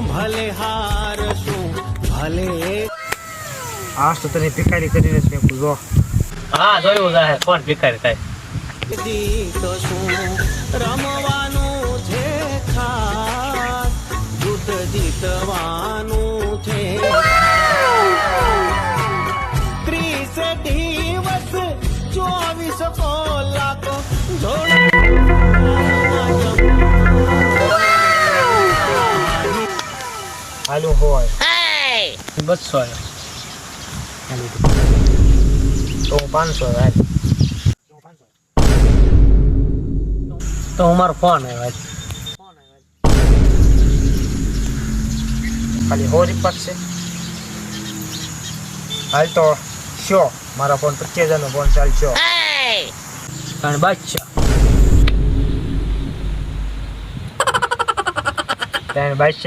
ભલે હારશું ભલે આજ તો તને ભિખારી કરીને જ મેં પૂછો. હા જોયું જાહે કોણ ભિખારી થાય. ગીત શું રમવાનું છે ખાસ દૂત જીતવાનું છે 30 દિવસ 24 કલાક હાલું હોય 200 તો હું 500 હાલ. તો હું મારો ફોન આવ્યો ખાલી 100 રૂપિયા છે. હાલ તો શો મારા ફોન 25,000 નો ફોન ચાલશો. કારણ બાદશાહ ત્યાં બાદશાહ